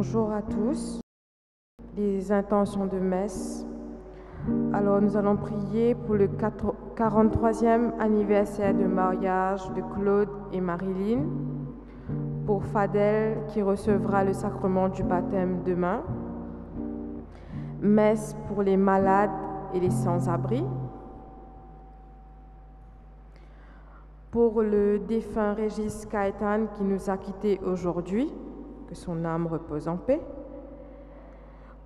Bonjour à tous. Les intentions de messe. Alors nous allons prier pour le 43e anniversaire de mariage de Claude et Marilyn, pour Fadel qui recevra le sacrement du baptême demain, messe pour les malades et les sans-abri, pour le défunt Régis Caétan qui nous a quittés aujourd'hui, que son âme repose en paix,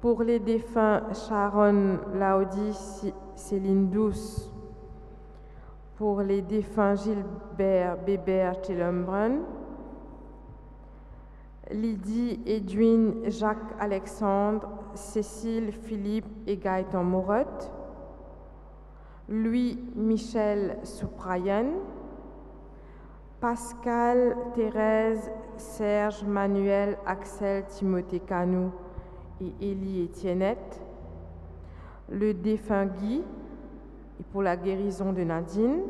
pour les défunts Sharon Laudi, Céline Douce, pour les défunts Gilbert Bébert Tillumbrun, Lydie, Edwin, Jacques Alexandre, Cécile, Philippe et Gaëtan Mourotte, Louis Michel Souprayen, Pascal, Thérèse, Serge, Manuel, Axel, Timothée Canou et Élie Étiennette, le défunt Guy et pour la guérison de Nadine,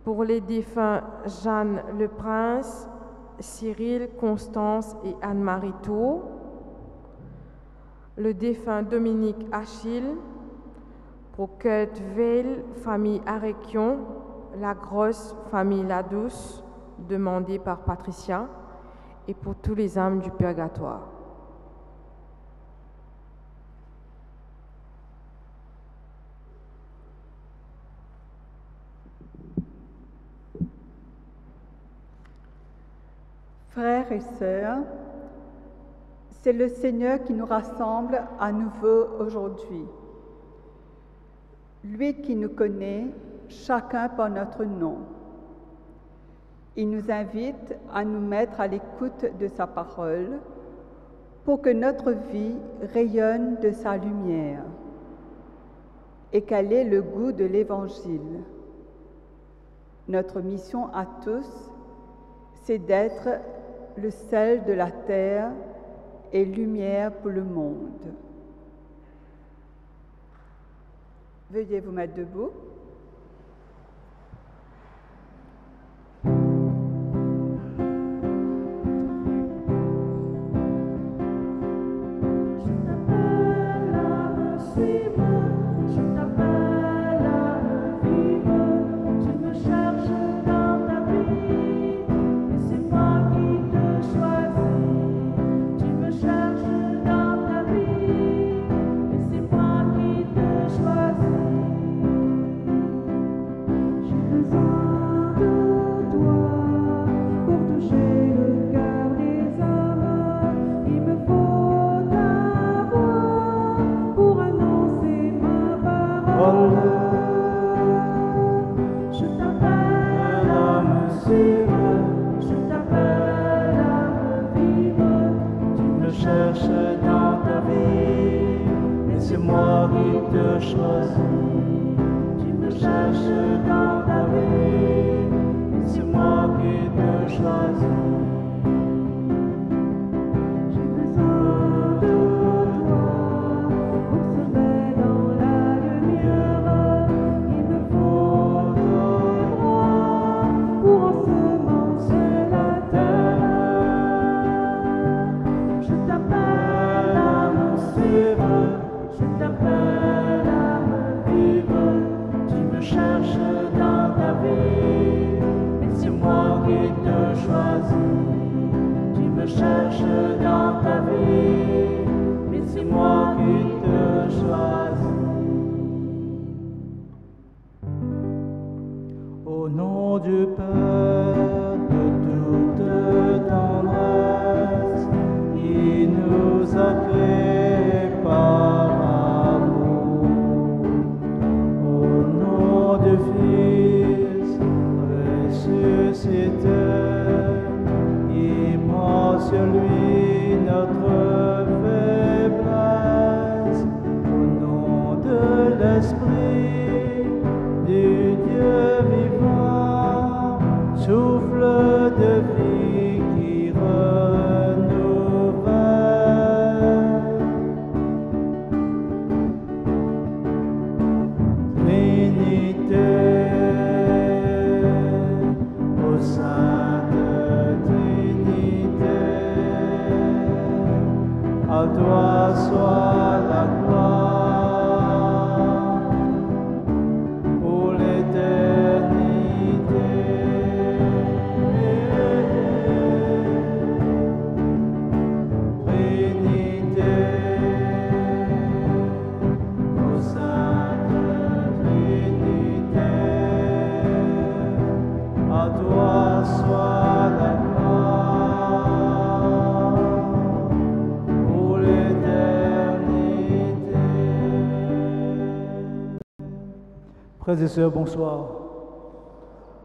pour les défunts Jeanne Le Prince, Cyril, Constance et Anne-Marie Tour, le défunt Dominique Achille, pour Kurt Veil, famille Aréquion, la grosse famille Ladouce, demandée par Patricia, et pour tous les âmes du purgatoire. Frères et sœurs, c'est le Seigneur qui nous rassemble à nouveau aujourd'hui. Lui qui nous connaît, chacun par notre nom. Il nous invite à nous mettre à l'écoute de sa parole pour que notre vie rayonne de sa lumière et qu'elle ait le goût de l'Évangile. Notre mission à tous, c'est d'être le sel de la terre et lumière pour le monde. Veuillez vous mettre debout. Frères et sœurs, bonsoir.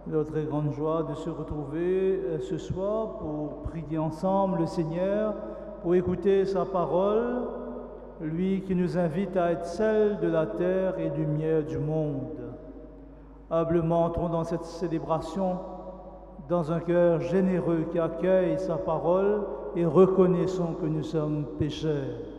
Notre très grande joie de se retrouver ce soir pour prier ensemble le Seigneur, pour écouter sa parole, lui qui nous invite à être sel de la terre et lumière du monde. Humblement entrons dans cette célébration dans un cœur généreux qui accueille sa parole et reconnaissons que nous sommes pécheurs.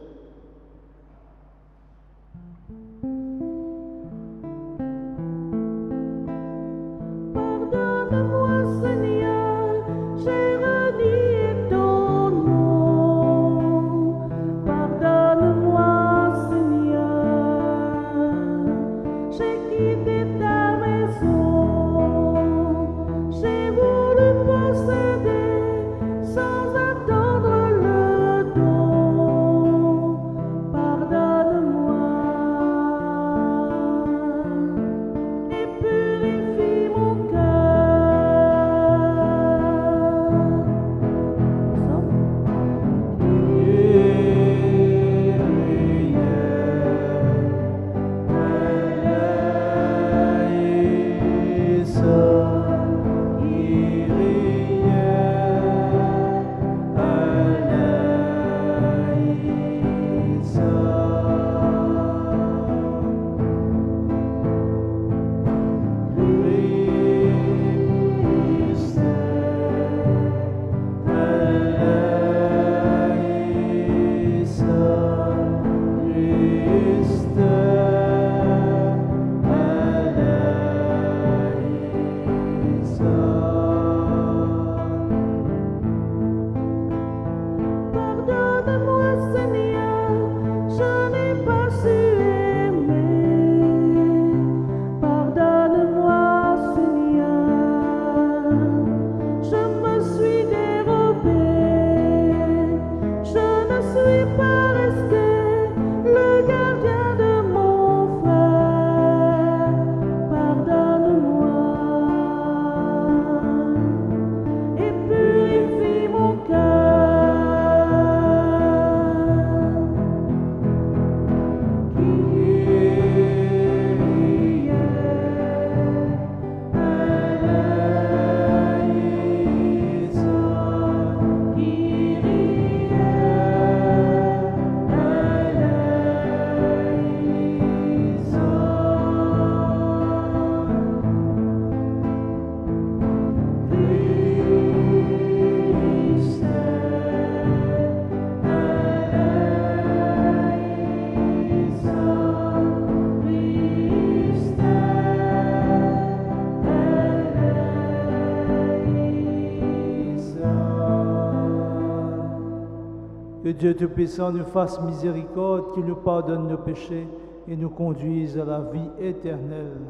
Que Dieu Tout-Puissant nous fasse miséricorde, qu'il nous pardonne nos péchés et nous conduise à la vie éternelle.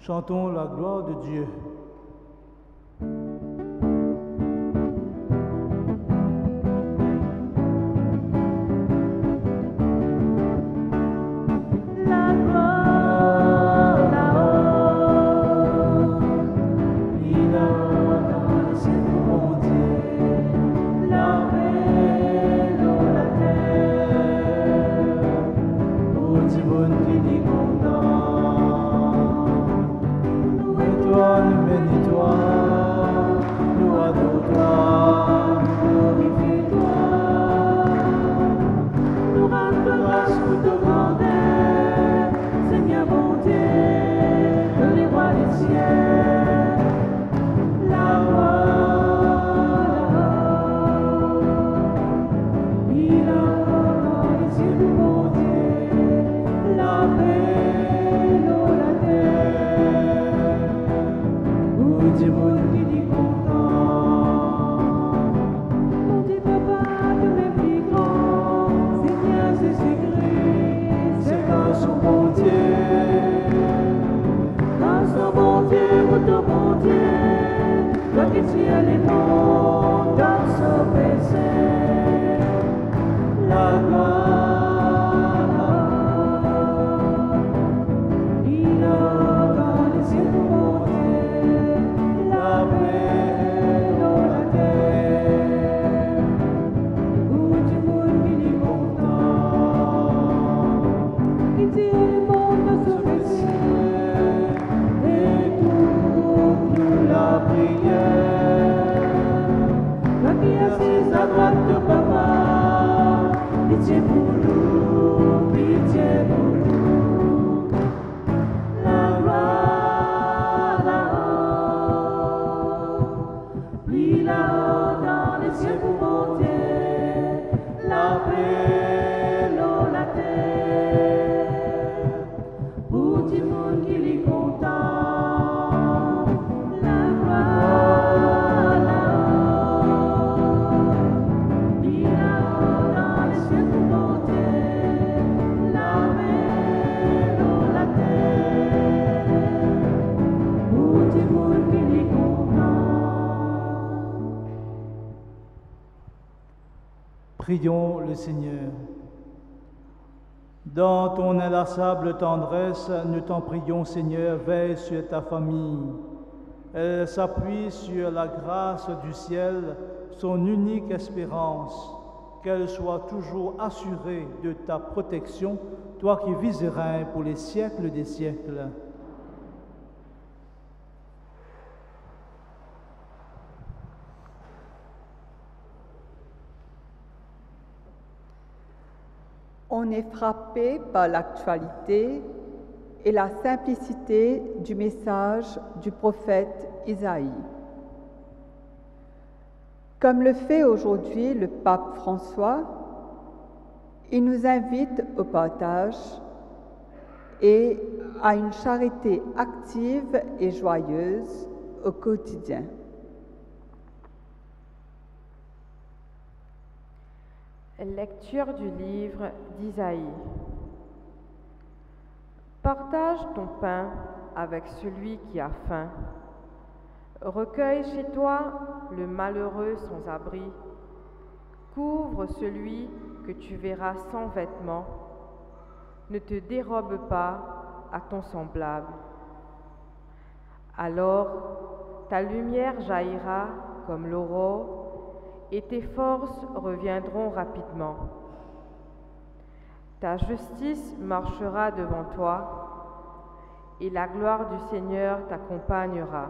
Chantons la gloire de Dieu. Dieu, mon Dieu, Prions le Seigneur. Dans ton inlassable tendresse, nous t'en prions, Seigneur, veille sur ta famille. Elle s'appuie sur la grâce du ciel, son unique espérance, qu'elle soit toujours assurée de ta protection, toi qui vis et règnes pour les siècles des siècles. On est frappé par l'actualité et la simplicité du message du prophète Isaïe. Comme le fait aujourd'hui le pape François, il nous invite au partage et à une charité active et joyeuse au quotidien. Lecture du livre d'Isaïe. Partage ton pain avec celui qui a faim. Recueille chez toi le malheureux sans abri. Couvre celui que tu verras sans vêtements. Ne te dérobe pas à ton semblable. Alors ta lumière jaillira comme l'aurore et tes forces reviendront rapidement. Ta justice marchera devant toi, et la gloire du Seigneur t'accompagnera.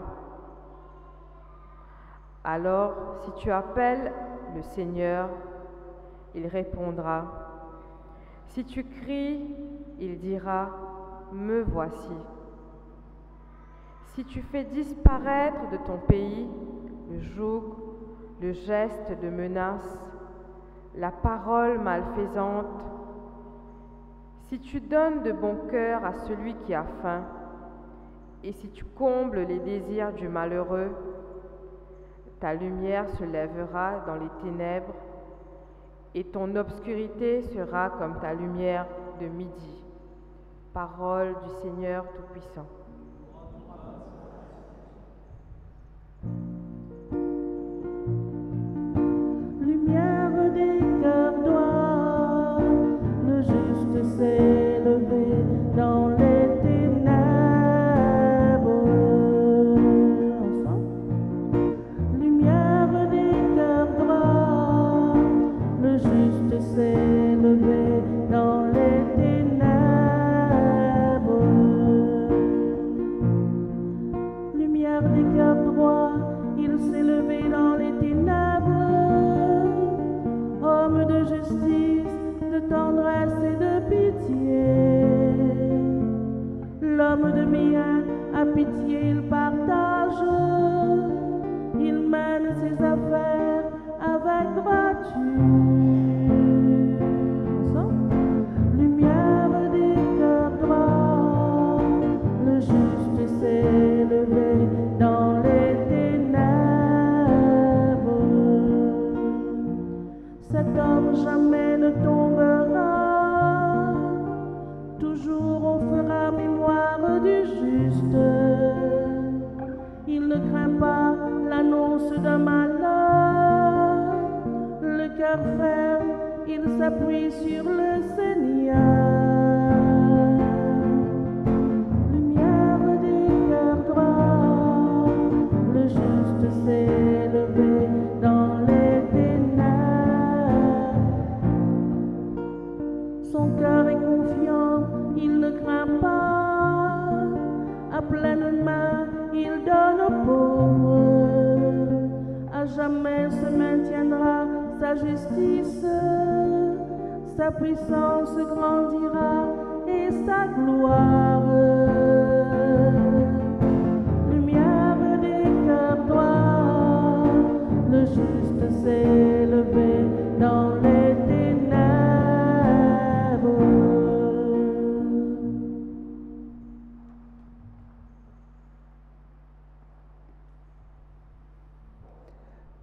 Alors, si tu appelles le Seigneur, il répondra. Si tu cries, il dira, « Me voici ». Si tu fais disparaître de ton pays le joug, le geste de menace, la parole malfaisante, si tu donnes de bon cœur à celui qui a faim, et si tu combles les désirs du malheureux, ta lumière se lèvera dans les ténèbres, et ton obscurité sera comme ta lumière de midi. Parole du Seigneur Tout-Puissant. S'élever dans les ténèbres. Ensemble. Lumière des cœurs droits, le juste s'est levé dans les ténèbres. Lumière des cœurs droits, il s'est levé dans les ténèbres. Homme de justice, de tendresse et de pitié. L'homme de bien a pitié, il partage, il mène ses affaires avec droiture. Lumière des cœurs droits, le juste s'est levé dans les ténèbres. Cet homme jamais ne tombera, toujours on fera mémoire du juste. Il ne craint pas l'annonce d'un malheur, le cœur ferme, il s'appuie sur le Seigneur. Lumière des cœurs droits, le juste s'est levé dans les ténèbres. Son cœur est confiant, il ne craint pas. À pleine main, il donne aux pauvres. À jamais se maintiendra sa justice. Sa puissance grandira et sa gloire. Lumière des cœurs droits, le juste s'est levé dans les ténèbres.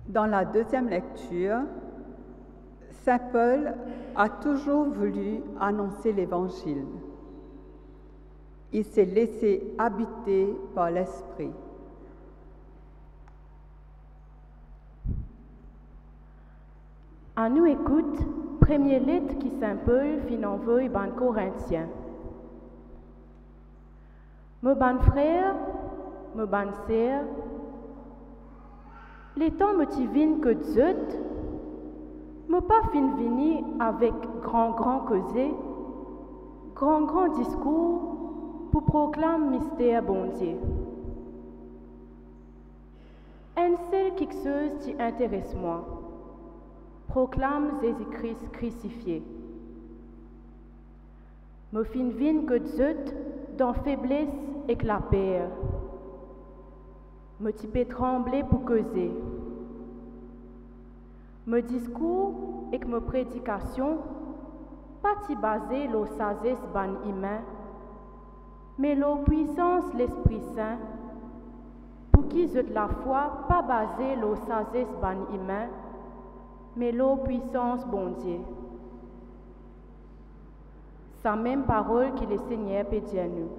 Dans la deuxième lecture, Saint Paul a toujours voulu annoncer l'Évangile. Il s'est laissé habiter par l'Esprit. À nous écoute, premier lettre qui Saint-Paul fin envoie ban Corinthiens. Me ban frère, me ban sœur, les temps me tivine que zut, me pas fin vini avec grand causé, grand discours pour proclamer mystère bon Dieu. Un seul quelque chose qui intéresse moi, proclame Jésus-Christ crucifié. Me fin vine que zut dans faiblesse et que la peur. Me type trembler pour causer. Me discours et que me prédication, pas ti basé l'eau sagesse ban humain, mais l'eau puissance l'Esprit Saint, pour qui zut la foi pas basé l'eau sagesse ban humain, mais l'eau puissance bon Dieu. Sa même parole qui le Seigneur peut dire nous.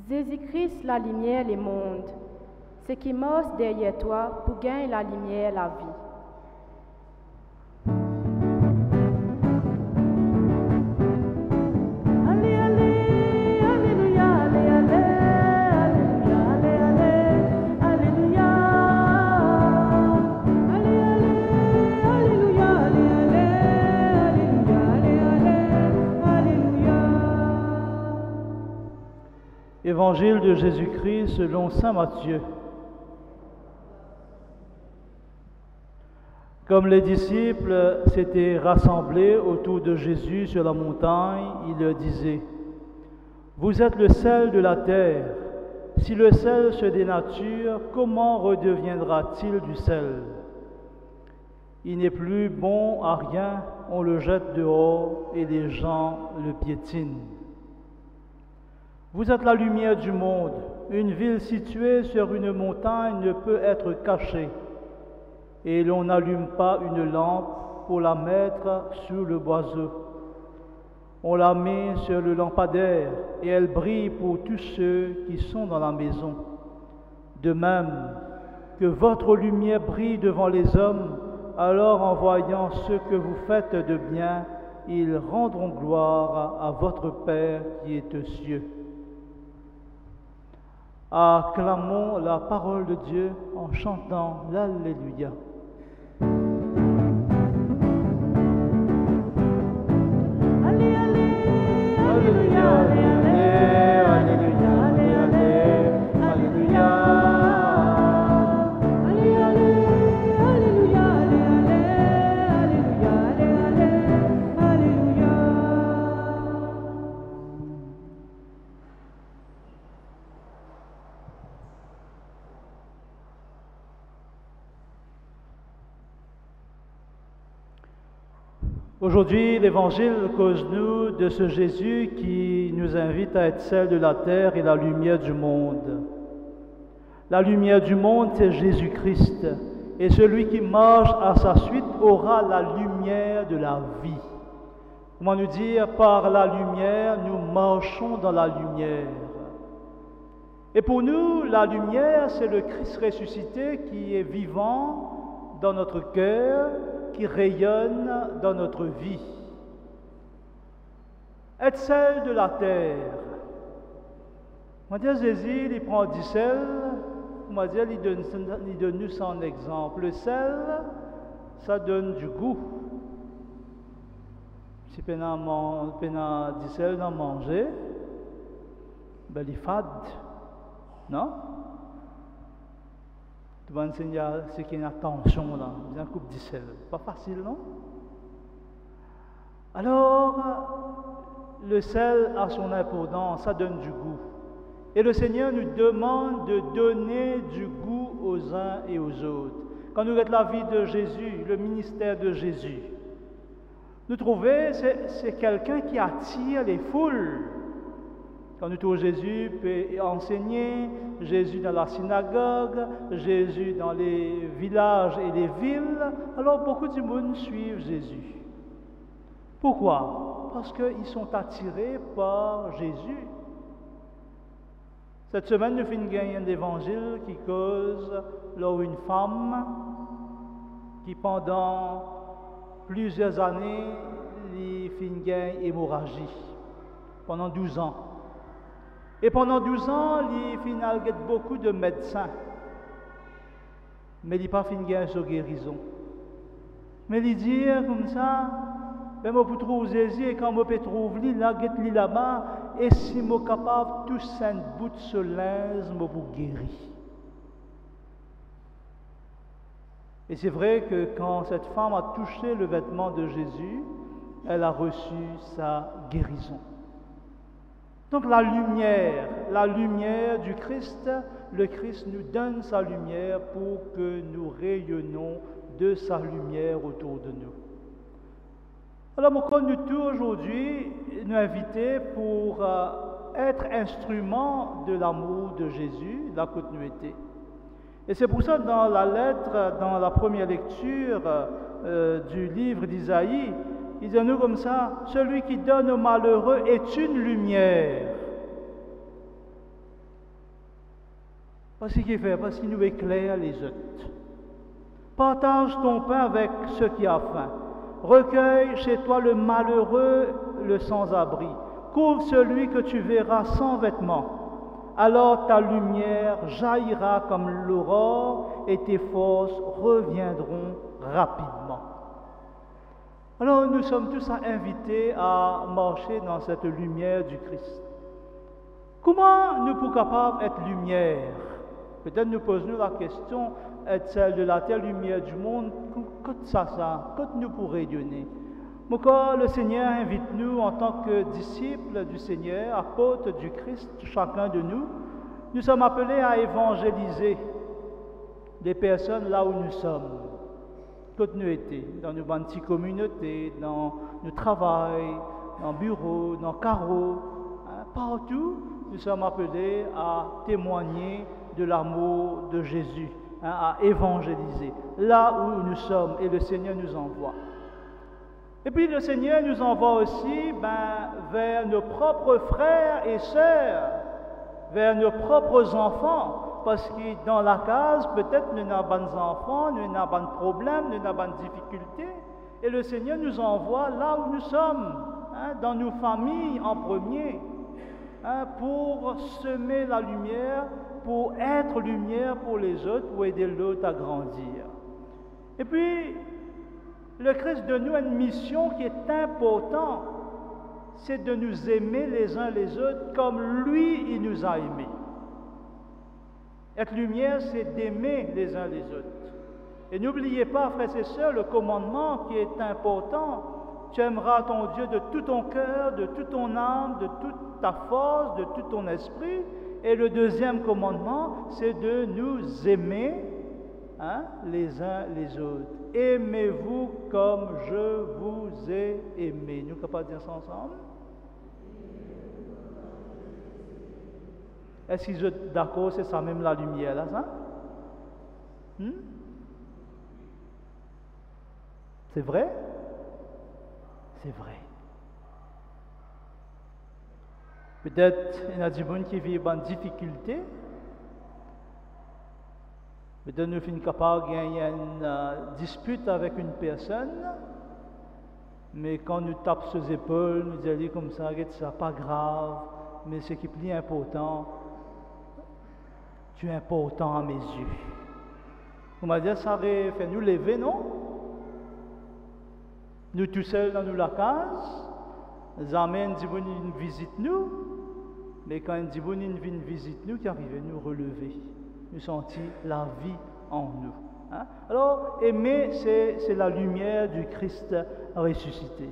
Jésus-Christ, la lumière, le monde, ce qui marche derrière toi pour gagner la lumière, la vie. Évangile de Jésus-Christ selon saint Matthieu. Comme les disciples s'étaient rassemblés autour de Jésus sur la montagne, il leur disait: « Vous êtes le sel de la terre. Si le sel se dénature, comment redeviendra-t-il du sel? Il n'est plus bon à rien, on le jette dehors et les gens le piétinent. Vous êtes la lumière du monde. Une ville située sur une montagne ne peut être cachée, et l'on n'allume pas une lampe pour la mettre sous le boiseau. On la met sur le lampadaire, et elle brille pour tous ceux qui sont dans la maison. De même, que votre lumière brille devant les hommes, alors en voyant ce que vous faites de bien, ils rendront gloire à votre Père qui est aux cieux. » Acclamons la parole de Dieu en chantant l'Alléluia. Aujourd'hui, l'Évangile cause-nous de ce Jésus qui nous invite à être sel de la terre et la lumière du monde. La lumière du monde, c'est Jésus-Christ. Et celui qui marche à sa suite aura la lumière de la vie. Comment nous dire? Par la lumière, nous marchons dans la lumière. Et pour nous, la lumière, c'est le Christ ressuscité qui est vivant dans notre cœur, qui rayonne dans notre vie. Être sel de la terre. On va dire Jésus, il prend du sel, on va dire, il donne nous son exemple. Le sel, ça donne du goût. Si on a du sel dans manger, ben il est fade, non? Tu vas enseigner ce qu'il y a attention là, bien coupe du sel. Pas facile, non? Alors, le sel a son importance, ça donne du goût. Et le Seigneur nous demande de donner du goût aux uns et aux autres. Quand nous regardons la vie de Jésus, le ministère de Jésus, Nous trouvons, c'est quelqu'un qui attire les foules. Quand nous trouvons Jésus peut enseigner, Jésus dans la synagogue, Jésus dans les villages et les villes, alors beaucoup de monde suivent Jésus. Pourquoi? Parce qu'ils sont attirés par Jésus. Cette semaine, nous finissons gagner un évangile qui cause là une femme qui pendant plusieurs années, il finit gagner hémorragie pendant 12 ans. Et pendant 12 ans, il finit beaucoup de médecins. Mais il n'a pas fini gagner sa guérison. Mais il dit comme ça, ben moi pour trouver Jésus et quand moi peux trouver là, get-li là-bas, et si moi capable tout saint bout de ce linge, moi pour guérir. Et c'est vrai que quand cette femme a touché le vêtement de Jésus, elle a reçu sa guérison. Donc la lumière du Christ, le Christ nous donne sa lumière pour que nous rayonnons de sa lumière autour de nous. Alors, mon corps, nous tous aujourd'hui, nous inviter pour être instrument de l'amour de Jésus, la continuité. Et c'est pour ça, dans la lettre, dans la première lecture du livre d'Isaïe, il dit à nous comme ça, « Celui qui donne aux malheureux est une lumière. » Parce qu'il fait, parce qu'il nous éclaire les autres. Partage ton pain avec ceux qui ont faim. Recueille chez toi le malheureux, le sans-abri. Couvre celui que tu verras sans vêtements. Alors ta lumière jaillira comme l'aurore et tes forces reviendront rapidement. Alors nous sommes tous invités à marcher dans cette lumière du Christ. Comment nous pouvons capables d'être lumière? Peut-être nous posons la question, être celle de la terre, lumière du monde, qu'est-ce nous pourrait rayonner? Pourquoi le Seigneur invite nous en tant que disciples du Seigneur, apôtres du Christ, chacun de nous, nous sommes appelés à évangéliser des personnes là où nous sommes. Toutes nous étions, dans nos petites communautés, dans nos travail, dans le bureau, dans le carreau, partout, nous sommes appelés à témoigner de l'amour de Jésus, à évangéliser, là où nous sommes, et le Seigneur nous envoie. Et puis le Seigneur nous envoie aussi vers nos propres frères et sœurs, vers nos propres enfants, parce que dans la case, peut-être nous n'avons pas d'enfants, nous n'avons pas de problèmes, nous n'avons pas de difficultés, et le Seigneur nous envoie là où nous sommes, dans nos familles en premier, pour semer la lumière, pour être lumière pour les autres, pour aider l'autre à grandir. Et puis, le Christ donne nous une mission qui est importante, c'est de nous aimer les uns les autres comme lui, il nous a aimés. Être lumière, c'est d'aimer les uns les autres. Et n'oubliez pas, frères et sœurs, le commandement qui est important. Tu aimeras ton Dieu de tout ton cœur, de toute ton âme, de toute ta force, de tout ton esprit. Et le deuxième commandement, c'est de nous aimer les uns les autres. Aimez-vous comme je vous ai aimé. Nous sommes capables de dire ça ensemble? Est-ce qu'ils sont d'accord, c'est ça même la lumière, là, ça? C'est vrai? C'est vrai. Peut-être il y a des gens qui vivent en difficulté. Peut-être nous sommes capables de gagner une dispute avec une personne, mais quand nous tapons sur les épaules, nous disons comme ça, c'est pas grave, mais ce qui est plus important, tu es important à mes yeux. On va dire, ça fait nous lever, non? Nous tout seuls dans la case, les amènent une visite nous, mais quand ils une visite nous, qui arrive nous relever, nous sentir la vie en nous. Alors, aimer, c'est la lumière du Christ ressuscité.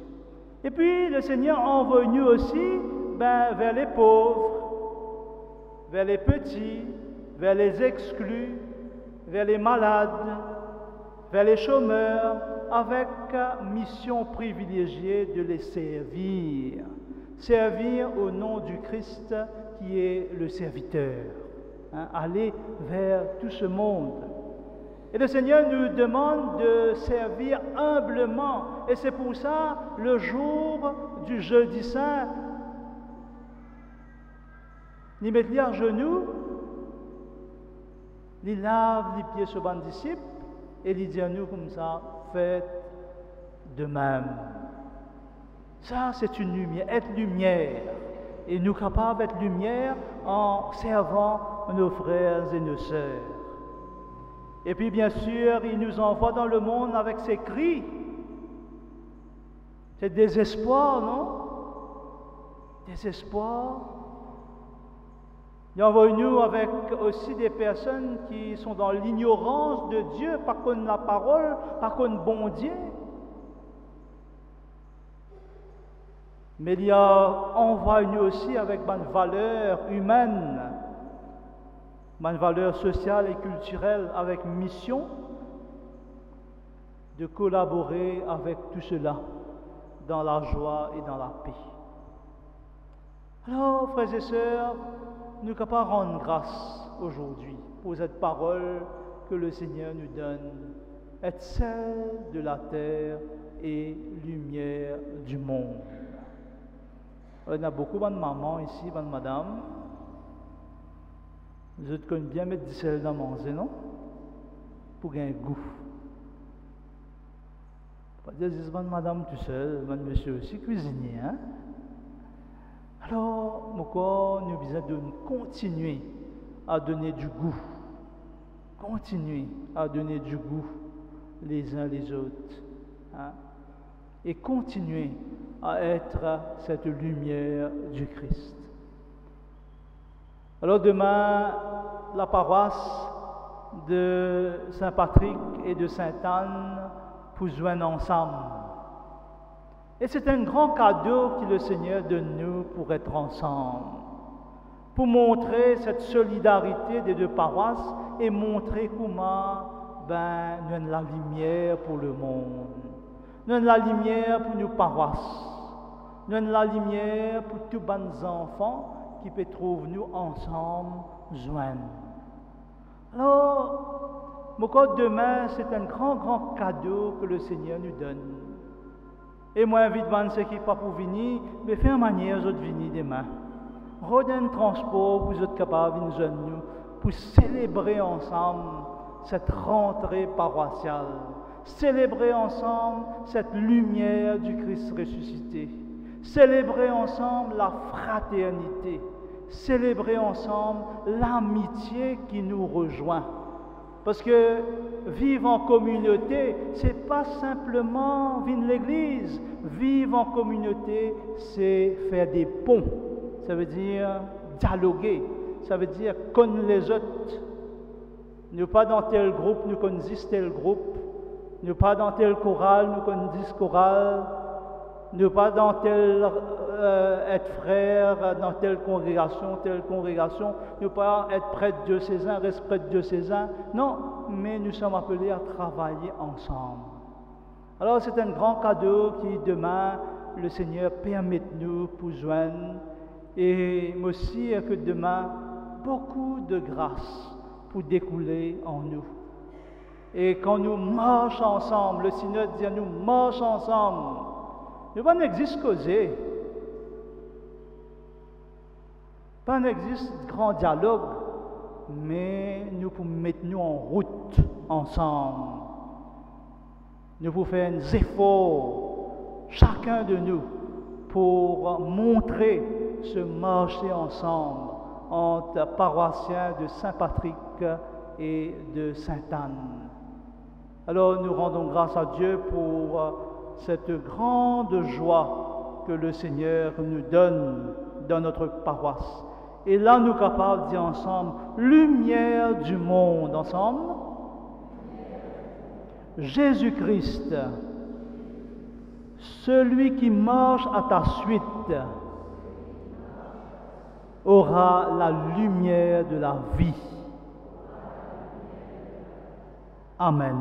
Et puis, le Seigneur envoie nous aussi vers les pauvres, vers les petits, vers les exclus, vers les malades, vers les chômeurs, avec mission privilégiée de les servir. Servir au nom du Christ qui est le serviteur. Aller vers tout ce monde. Et le Seigneur nous demande de servir humblement. Et c'est pour ça, le jour du jeudi saint, il met à genoux, il lave les pieds sur les disciples, et il dit à nous comme ça, faites de même. Ça, c'est une lumière, être lumière. Et nous capables d'être lumière en servant nos frères et nos sœurs. Et puis, bien sûr, il nous envoie dans le monde avec ses cris. C'est désespoir, non? Désespoir. Il envoie nous avec aussi des personnes qui sont dans l'ignorance de Dieu, pas connaissent la parole, pas connaissent bon Dieu. Mais il envoie nous aussi avec une valeur humaine, une valeur sociale et culturelle, avec mission de collaborer avec tout cela dans la joie et dans la paix. Alors, frères et sœurs, nous ne pouvons pas rendre grâce aujourd'hui pour cette parole que le Seigneur nous donne, être sel de la terre et lumière du monde. Il y a beaucoup de mamans ici, de madame. Vous connaissez bien mettre du sel dans manger, non? Pour gagner un goût. Pas dire que madame tout seul, monsieur aussi cuisinier, hein? Alors, nous avons besoin de continuer à donner du goût. Continuer à donner du goût les uns les autres. Hein? Et continuer à être cette lumière du Christ. Alors demain, la paroisse de Saint-Patrick et de Sainte-Anne pour joindre ensemble. Et c'est un grand cadeau que le Seigneur donne nous pour être ensemble, pour montrer cette solidarité des deux paroisses et montrer comment nous avons la lumière pour le monde. Nous avons la lumière pour nos paroisses. Nous avons la lumière pour tous les enfants qui peuvent trouver nous ensemble joindre. Alors, demain, c'est un grand cadeau que le Seigneur nous donne. Et moi, j'invite ceux qui ne sont pas pour venir, mais faire manière aux autres venir demain. Redonne un transport pour les autres capables de venir nous, pour célébrer ensemble cette rentrée paroissiale. Célébrer ensemble cette lumière du Christ ressuscité. Célébrer ensemble la fraternité. Célébrer ensemble l'amitié qui nous rejoint. Parce que vivre en communauté, c'est pas simplement vivre l'église. Vivre en communauté, c'est faire des ponts. Ça veut dire dialoguer. Ça veut dire connaître les autres. Nous pas dans tel groupe, nous connaissons tel groupe. Nous pas dans tel chorale, nous connaissons chorale. Nous pas dans tel être frère, dans telle congrégation. Nous pas être prêtre diocésain, reste prêtre diocésain. Non, mais nous sommes appelés à travailler ensemble. Alors c'est un grand cadeau qui demain le Seigneur permet nous pour joindre. Et aussi que demain beaucoup de grâce pour découler en nous. Et quand nous marchons ensemble, le Synode dit à nous marchons ensemble. Nous pas n'existe causer. Pas n'existe grand dialogue, mais nous pouvons mettre nous en route ensemble. Nous pouvons faire un effort, chacun de nous, pour montrer ce marcher ensemble entre paroissiens de Saint-Patrick et de Sainte-Anne. Alors nous rendons grâce à Dieu pour cette grande joie que le Seigneur nous donne dans notre paroisse. Et là, nous sommes capables de dire ensemble, lumière du monde, ensemble. Jésus-Christ, celui qui marche à ta suite, aura la lumière de la vie. Amen.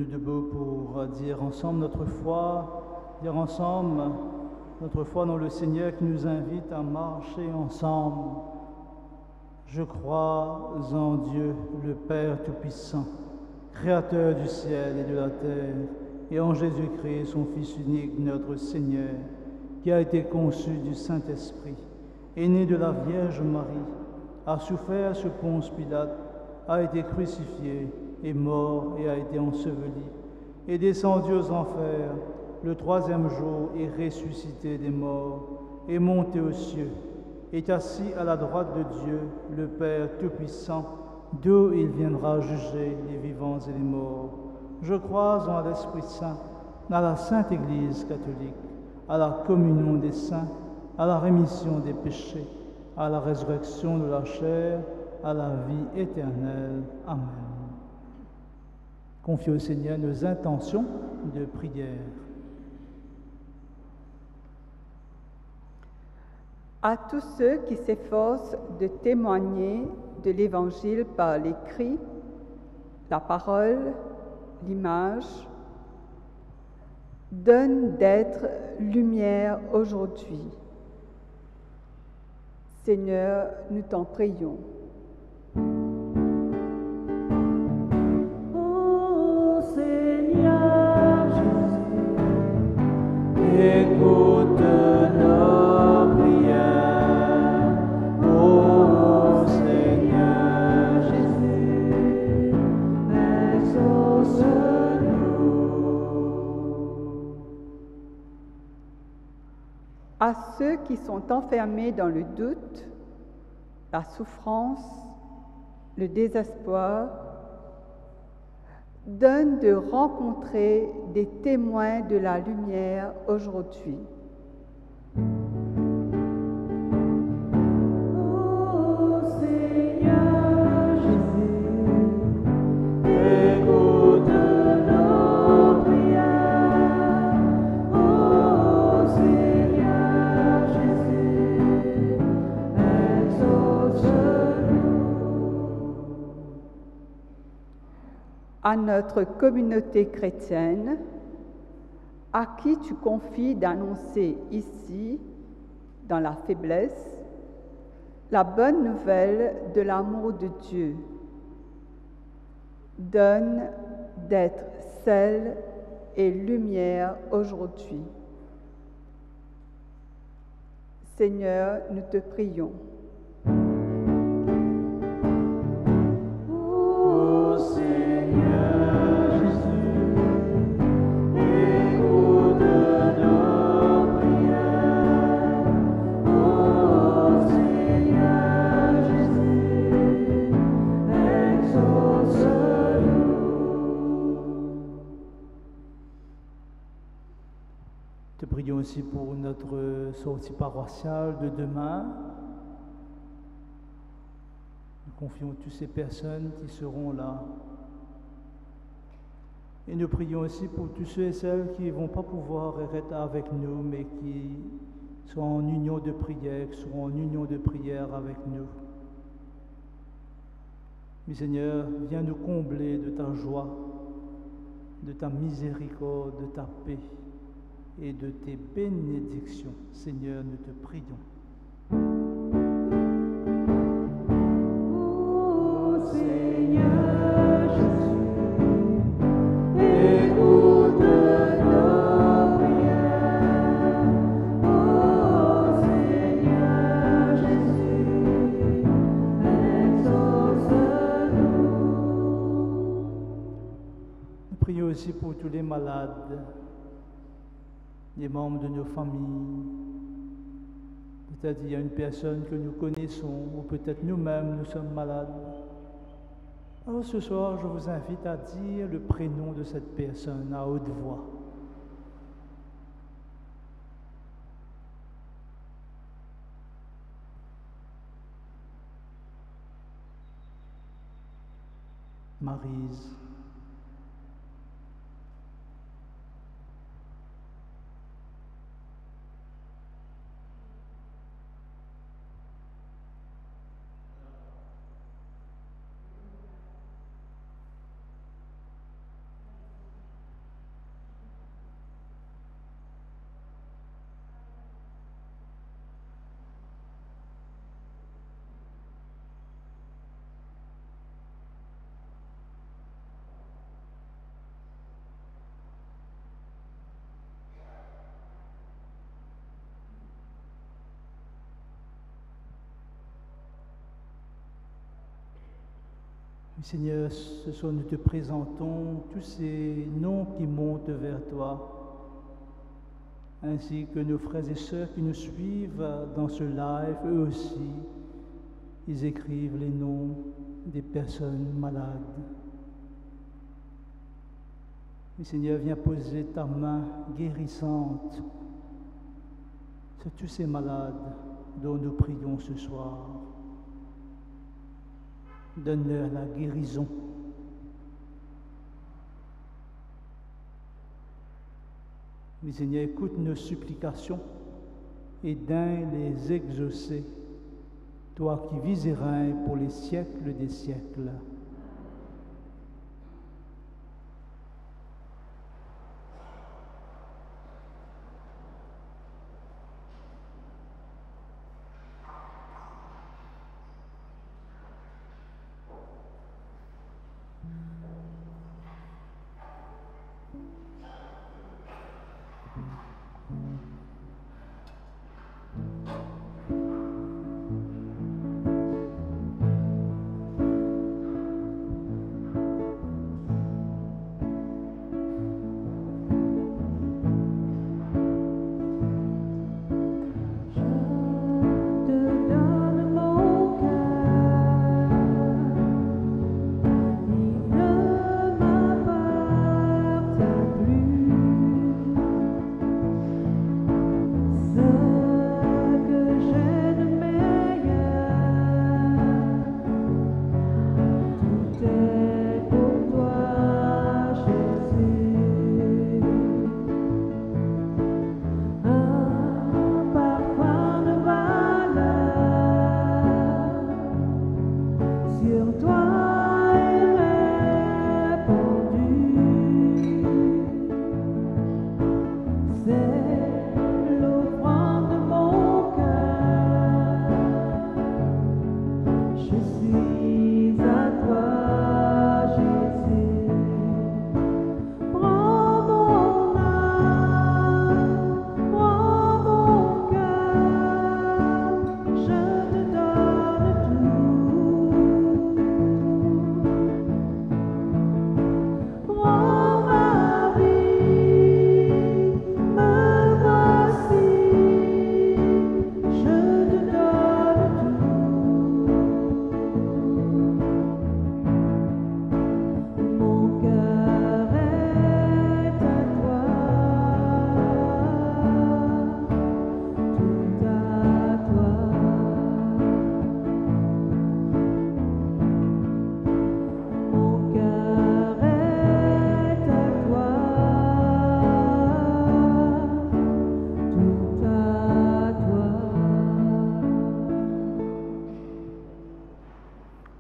Mettons-nous debout pour dire ensemble notre foi, dans le Seigneur qui nous invite à marcher ensemble. Je crois en Dieu, le Père Tout-Puissant, Créateur du ciel et de la terre, et en Jésus-Christ, son Fils unique, notre Seigneur, qui a été conçu du Saint-Esprit, est né de la Vierge Marie, a souffert sous Ponce Pilate, a été crucifié, est mort et a été enseveli, est descendu aux enfers, le troisième jour est ressuscité des morts, est monté aux cieux, est assis à la droite de Dieu, le Père Tout-Puissant, d'où il viendra juger les vivants et les morts. Je crois en l'Esprit Saint, à la Sainte Église catholique, à la communion des saints, à la rémission des péchés, à la résurrection de la chair, à la vie éternelle. Amen. Confiez au Seigneur nos intentions de prière. À tous ceux qui s'efforcent de témoigner de l'Évangile par l'écrit, la parole, l'image, donne d'être lumière aujourd'hui. Seigneur, nous t'en prions. Ô Seigneur Jésus, Écoute nos prières, ô Seigneur Jésus, exauce-nous. À ceux qui sont enfermés dans le doute, la souffrance, le désespoir, donne de rencontrer des témoins de la lumière aujourd'hui. ô Seigneur Jésus, Écoute nos prières. Ô Seigneur Jésus, exauce-nous. À notre communauté chrétienne, à qui tu confies d'annoncer ici, dans la faiblesse, la bonne nouvelle de l'amour de Dieu. Donne d'être sel et lumière aujourd'hui. Seigneur, nous te prions. ô Seigneur Jésus, écoute nos prières, ô Seigneur Jésus, exauce-nous. Te prions aussi pour notre sortie paroissiale de demain. Nous confions toutes ces personnes qui seront là. Et nous prions aussi pour tous ceux et celles qui ne vont pas pouvoir être avec nous, mais qui sont en union de prière, qui seront en union de prière avec nous. Mais Seigneur, viens nous combler de ta joie, de ta miséricorde, de ta paix et de tes bénédictions. Seigneur, nous te prions. Ô Seigneur Jésus, Écoute nos prières. Ô Seigneur Jésus, exauce-nous. Nous prions aussi pour tous les malades, les membres de nos familles. Peut-être il y a une personne que nous connaissons, ou peut-être nous-mêmes, nous sommes malades. Alors ce soir, je vous invite à dire le prénom de cette personne à haute voix. Maryse. Seigneur, ce soir nous te présentons tous ces noms qui montent vers toi, ainsi que nos frères et sœurs qui nous suivent dans ce live, eux aussi, ils écrivent les noms des personnes malades. Et Seigneur, viens poser ta main guérissante sur tous ces malades dont nous prions ce soir. Donne-leur la guérison. Mais Seigneur, écoute nos supplications et daignes les exaucer, toi qui vis et règnes pour les siècles des siècles.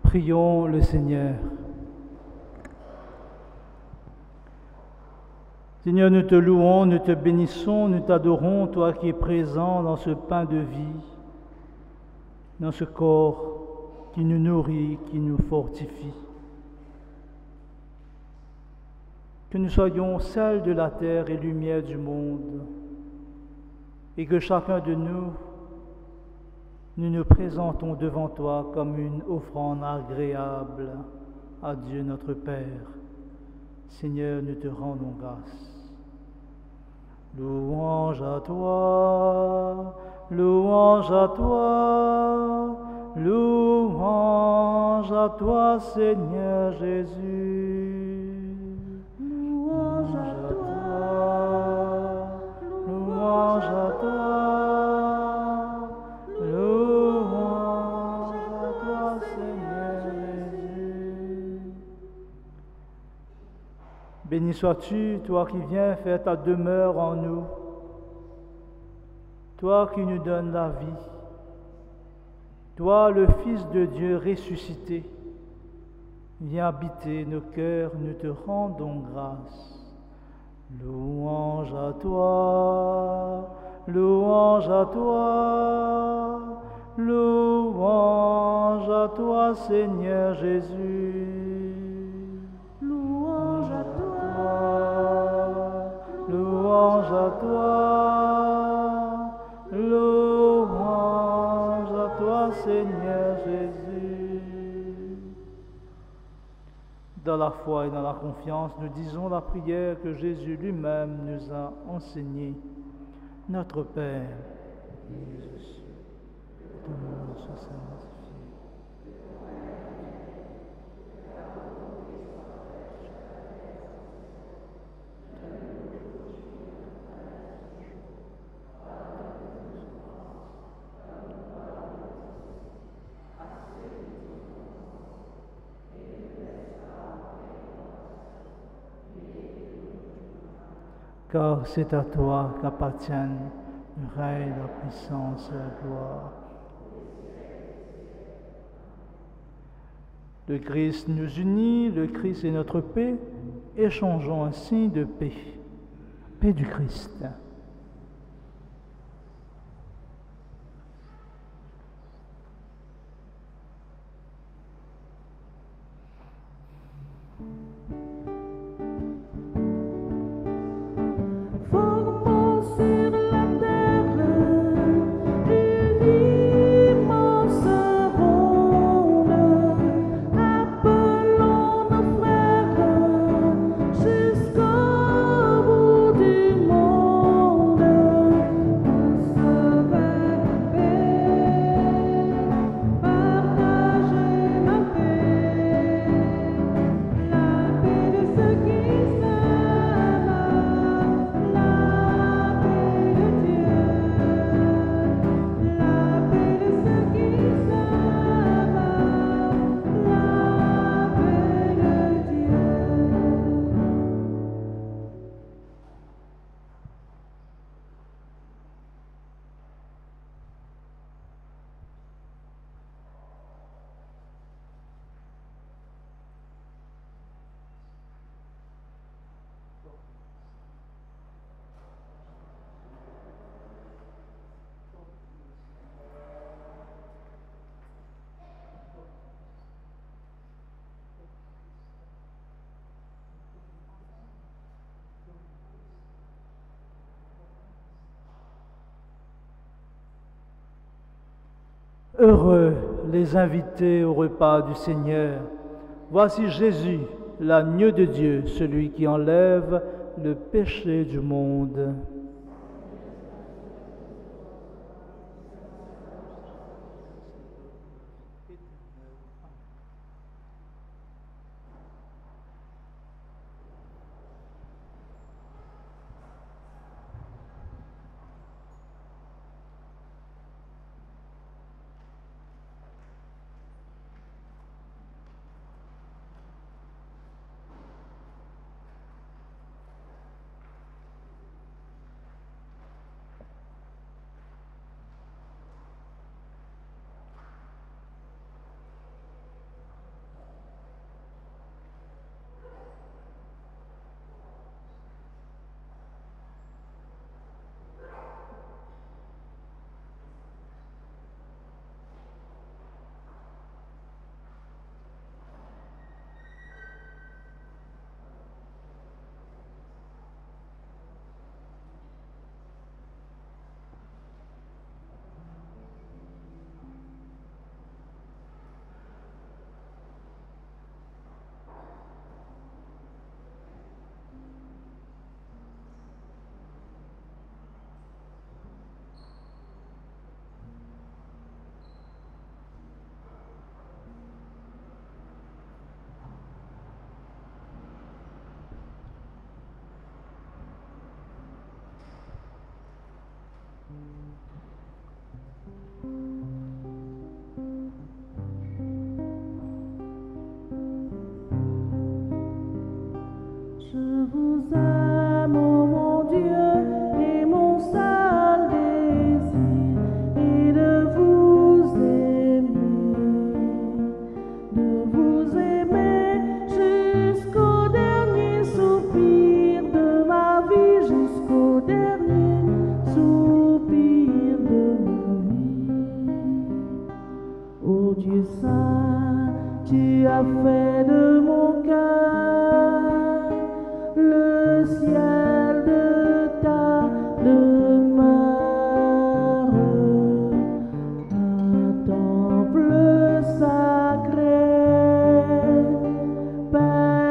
Prions le Seigneur. Seigneur, nous te louons, nous te bénissons, nous t'adorons, toi qui es présent dans ce pain de vie, dans ce corps qui nous nourrit, qui nous fortifie. Que nous soyons sel de la terre et lumière du monde, et que chacun de nous nous présentons devant toi comme une offrande agréable à Dieu notre Père. Seigneur, nous te rendons grâce. Louange à toi, louange à toi, louange à toi, Seigneur Jésus. Louange à toi, louange à toi. Béni sois-tu, toi qui viens faire ta demeure en nous, toi qui nous donnes la vie, toi le Fils de Dieu ressuscité, viens habiter nos cœurs, nous te rendons grâce. Louange à toi, louange à toi, louange à toi, Seigneur Jésus. Louange à toi, louange à toi, Seigneur Jésus. Dans la foi et dans la confiance, nous disons la prière que Jésus lui-même nous a enseignée. Notre Père, qui es aux cieux, que ton nom soit sanctifié. Car c'est à toi qu'appartiennent le règne, la puissance et la gloire. Le Christ nous unit, le Christ est notre paix, échangeons ainsi de paix. Paix du Christ. Heureux les invités au repas du Seigneur. Voici Jésus, l'agneau de Dieu, celui qui enlève le péché du monde. Je vous aime, ô mon Dieu, et mon seul désir est de vous aimer jusqu'au dernier soupir de ma vie, jusqu'au dernier soupir de ma vie. Ô Dieu saint, tu as fait de mon cœur le ciel de ta demeure, un temple sacré, Père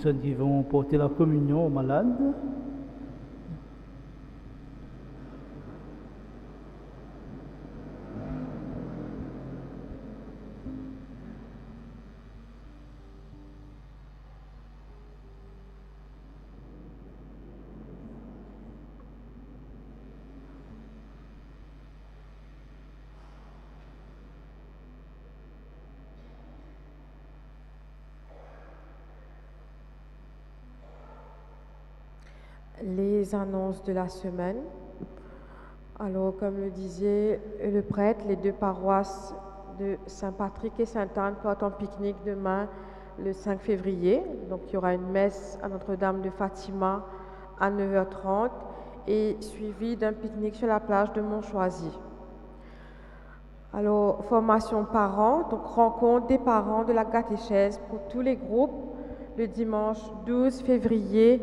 personnes qui vont porter la communion aux malades. Les annonces de la semaine. Alors, comme le disait le prêtre, les deux paroisses de Saint-Patrick et Sainte-Anne portent en pique-nique demain, le 5 février. Donc, il y aura une messe à Notre-Dame de Fatima à 9h30 et suivi d'un pique-nique sur la plage de Montchoisy. Alors, formation parents, donc rencontre des parents de la catéchèse pour tous les groupes le dimanche 12 février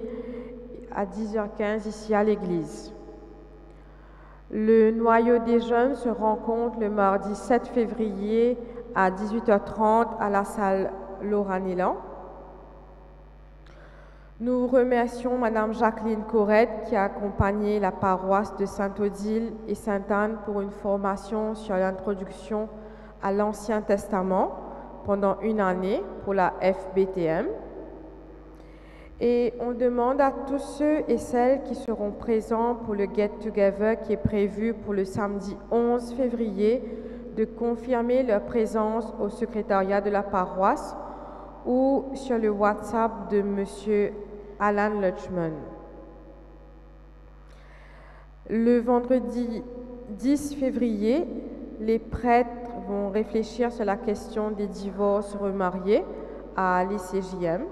à 10h15 ici à l'église. Le noyau des jeunes se rencontre le mardi 7 février à 18h30 à la salle Laura Nélan. Nous remercions Madame Jacqueline Corrette qui a accompagné la paroisse de Sainte-Odile et Sainte-Anne pour une formation sur l'introduction à l'Ancien Testament pendant une année pour la FBTM. Et on demande à tous ceux et celles qui seront présents pour le get-together qui est prévu pour le samedi 11 février de confirmer leur présence au secrétariat de la paroisse ou sur le WhatsApp de M. Alan Lutchman. Le vendredi 10 février, les prêtres vont réfléchir sur la question des divorces remariés à l'ICJM.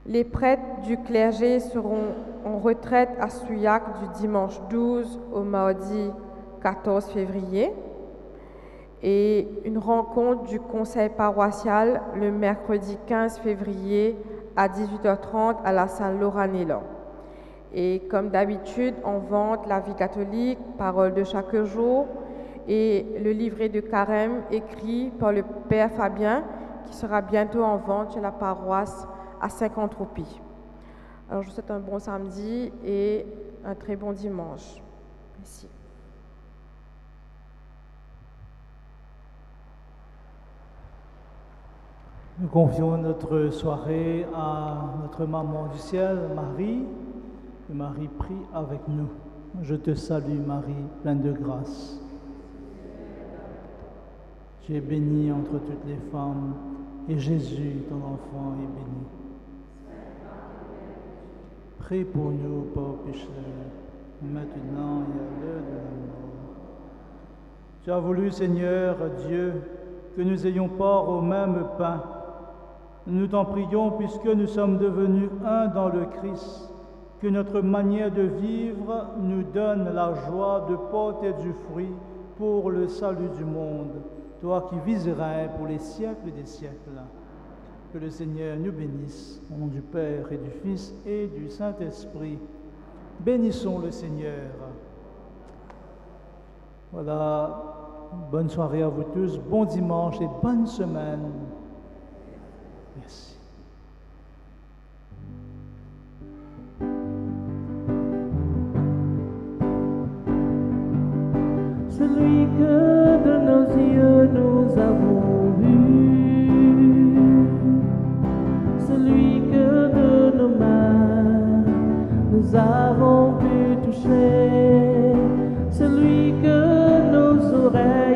Les prêtres du clergé seront en retraite à Souillac du dimanche 12 au mardi 14 février et une rencontre du conseil paroissial le mercredi 15 février à 18h30 à la salle Laura Nélan. Et comme d'habitude, on vante la vie catholique, parole de chaque jour et le livret de carême écrit par le Père Fabien qui sera bientôt en vente chez la paroisse à Saint-Cantropie. Alors, je vous souhaite un bon samedi et un très bon dimanche. Merci. Nous confions notre soirée à notre maman du ciel, Marie. Que Marie prie avec nous. Je te salue, Marie, pleine de grâce. Tu es bénie entre toutes les femmes, et Jésus, ton enfant, est béni. Prie pour nous, pauvres pécheurs, maintenant et à l'heure de la mort. Tu as voulu, Seigneur Dieu, que nous ayons part au même pain. Nous t'en prions, puisque nous sommes devenus un dans le Christ, que notre manière de vivre nous donne la joie de porter du fruit pour le salut du monde, toi qui vis et règnes pour les siècles des siècles. Que le Seigneur nous bénisse, au nom du Père et du Fils et du Saint-Esprit. Bénissons le Seigneur. Voilà, bonne soirée à vous tous, bon dimanche et bonne semaine. Merci. Celui que de nos yeux nous avons vu, celui que de nos mains nous avons pu toucher, celui que nos oreilles